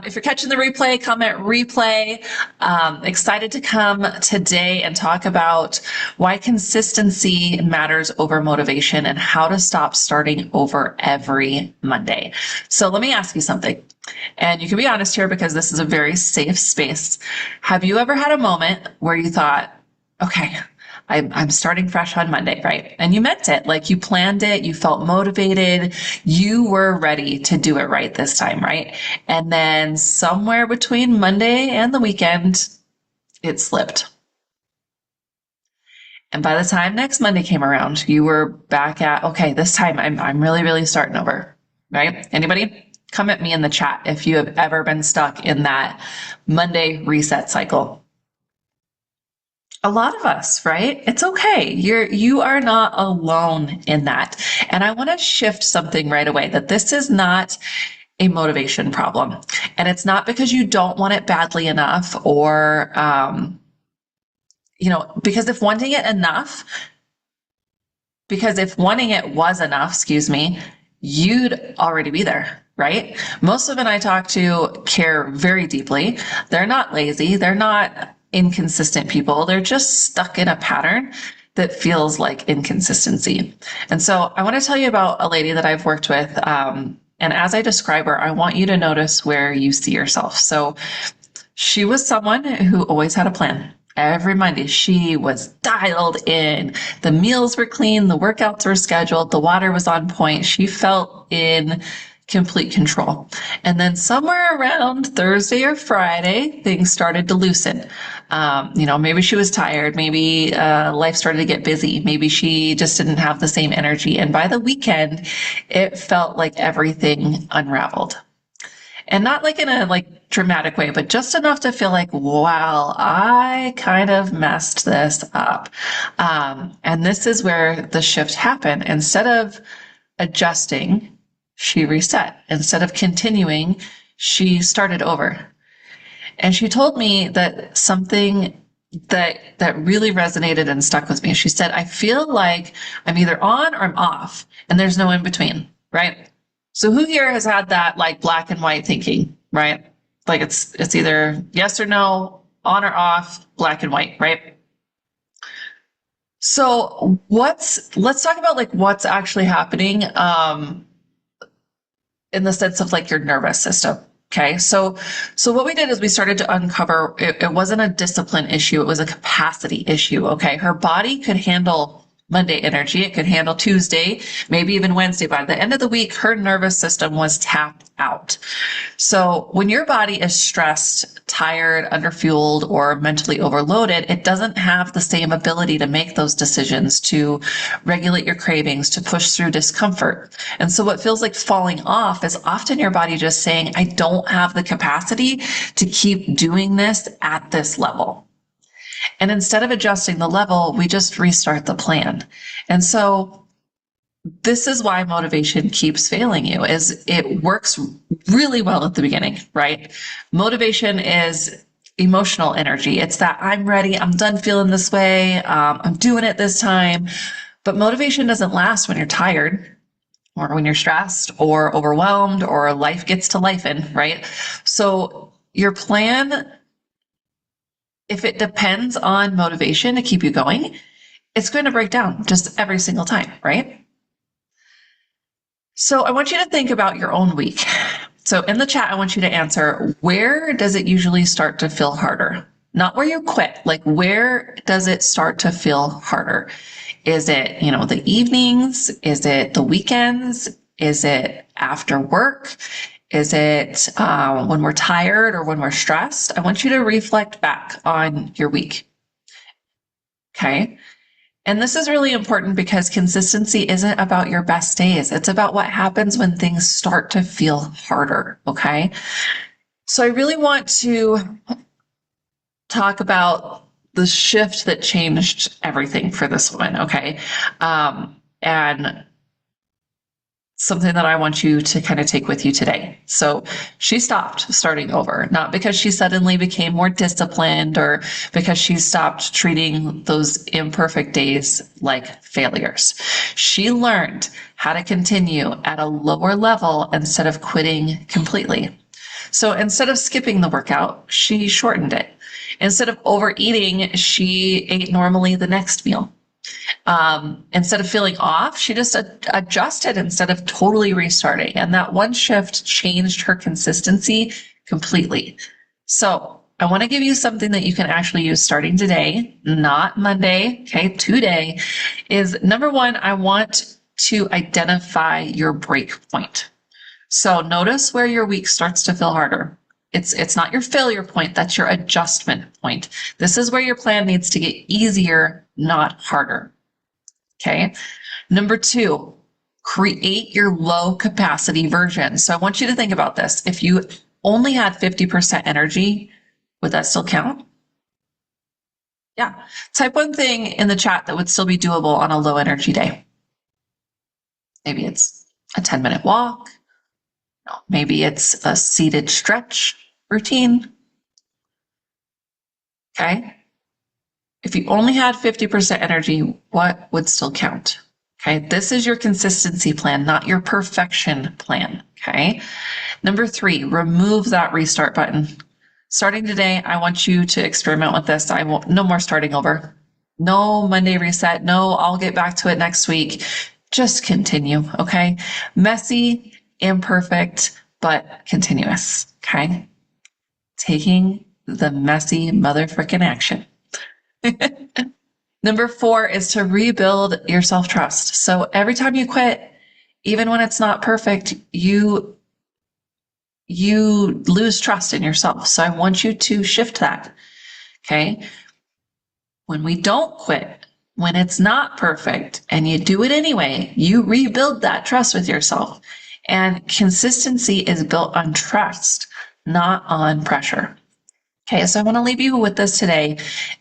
If you're catching the replay, comment replay. Excited to come today and talk about why consistency matters over motivation and how to stop starting over every Monday. So let me ask you something, and you can be honest here because this is a very safe space. Have you ever had a moment where you thought, okay, I'm starting fresh on Monday, right? And you meant it, like you planned it, you felt motivated, you were ready to do it right this time, right? And then somewhere between Monday and the weekend, it slipped. And by the time next Monday came around, you were back at, okay, this time I'm really starting over, right? Anybody? Come at me in the chat if you have ever been stuck in that Monday reset cycle. A lot of us, right? It's okay. You are not alone in that. And I want to shift something right away, that this is not a motivation problem. And it's not because you don't want it badly enough or, because if wanting it was enough, you'd already be there, right? Most women I talk to care very deeply. They're not lazy. They're not inconsistent people. They're just stuck in a pattern that feels like inconsistency. And so I want to tell you about a lady that I've worked with. And as I describe her, I want you to notice where you see yourself. So she was someone who always had a plan. Every Monday, she was dialed in. The meals were clean, the workouts were scheduled, the water was on point. She felt in complete control. And then somewhere around Thursday or Friday, things started to loosen. Maybe she was tired. Maybe life started to get busy. Maybe she just didn't have the same energy. And by the weekend, it felt like everything unraveled. And not like in a dramatic way, but just enough to feel like, wow, I kind of messed this up. And this is where the shift happened. Instead of adjusting, she reset. Instead of continuing, she started over. And she told me that something that really resonated and stuck with me. She said, I feel like I'm either on or I'm off, and there's no in between, right? So who here has had that black and white thinking, right? Like it's either yes or no, on or off, black and white, right? So let's talk about what's actually happening in the sense of your nervous system. Okay. So what we did is we started to uncover it wasn't a discipline issue. It was a capacity issue. Okay. Her body could handle Monday energy. It could handle Tuesday, maybe even Wednesday. By the end of the week, her nervous system was tapped out. So when your body is stressed, tired, underfueled, or mentally overloaded, it doesn't have the same ability to make those decisions, to regulate your cravings, to push through discomfort. And so what feels like falling off is often your body just saying, I don't have the capacity to keep doing this at this level. And instead of adjusting the level, we just restart the plan. And so this is why motivation keeps failing you, is it works really well at the beginning, right? Motivation is emotional energy. It's that I'm ready. I'm done feeling this way. I'm doing it this time. But motivation doesn't last when you're tired or when you're stressed or overwhelmed or life gets to lifing, right? So your plan, if it depends on motivation to keep you going, it's going to break down just every single time, right? So I want you to think about your own week. So in the chat, I want you to answer, where does it usually start to feel harder? Not where you quit, where does it start to feel harder? Is it, the evenings? Is it the weekends? Is it after work? Is it when we're tired or when we're stressed? I want you to reflect back on your week. Okay. And this is really important because consistency isn't about your best days. It's about what happens when things start to feel harder. Okay. So I really want to talk about the shift that changed everything for this woman. Okay. And something that I want you to kind of take with you today. So she stopped starting over, not because she suddenly became more disciplined or because she stopped treating those imperfect days like failures. She learned how to continue at a lower level instead of quitting completely. So instead of skipping the workout, she shortened it. Instead of overeating, she ate normally the next meal. Instead of feeling off, she just adjusted instead of totally restarting. And that one shift changed her consistency completely. So I want to give you something that you can actually use starting today, not Monday, okay, today, is number one, I want to identify your break point. So notice where your week starts to feel harder. It's not your failure point, that's your adjustment point. This is where your plan needs to get easier, not harder. Okay. Number two, create your low capacity version. So I want you to think about this. If you only had 50% energy, would that still count? Yeah. Type one thing in the chat that would still be doable on a low energy day. Maybe it's a 10-minute walk. No, maybe it's a seated stretch routine. Okay. If you only had 50% energy, what would still count? Okay. This is your consistency plan, not your perfection plan. Okay. Number three, remove that restart button. Starting today, I want you to experiment with this. No more starting over. No Monday reset. No, I'll get back to it next week. Just continue. Okay. Messy, imperfect, but continuous. Okay. Taking the messy motherfucking action. Number four is to rebuild your self-trust. So every time you quit, even when it's not perfect, you lose trust in yourself. So I want you to shift that. Okay. When we don't quit, when it's not perfect and you do it anyway, you rebuild that trust with yourself. And consistency is built on trust, not on pressure. Okay, so I want to leave you with this today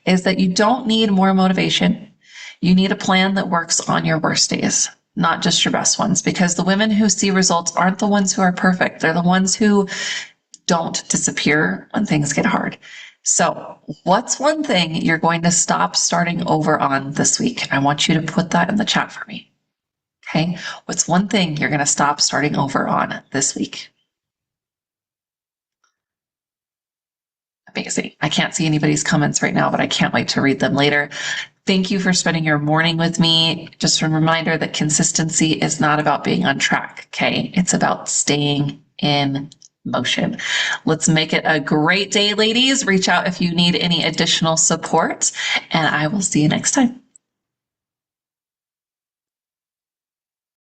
is that you don't need more motivation. You need a plan that works on your worst days, not just your best ones, because the women who see results aren't the ones who are perfect. They're the ones who don't disappear when things get hard. So what's one thing you're going to stop starting over on this week? I want you to put that in the chat for me. Okay, what's one thing you're going to stop starting over on this week? Amazing. I can't see anybody's comments right now, but I can't wait to read them later. Thank you for spending your morning with me. Just a reminder that consistency is not about being on track, okay? It's about staying in motion. Let's make it a great day, ladies. Reach out if you need any additional support, and I will see you next time.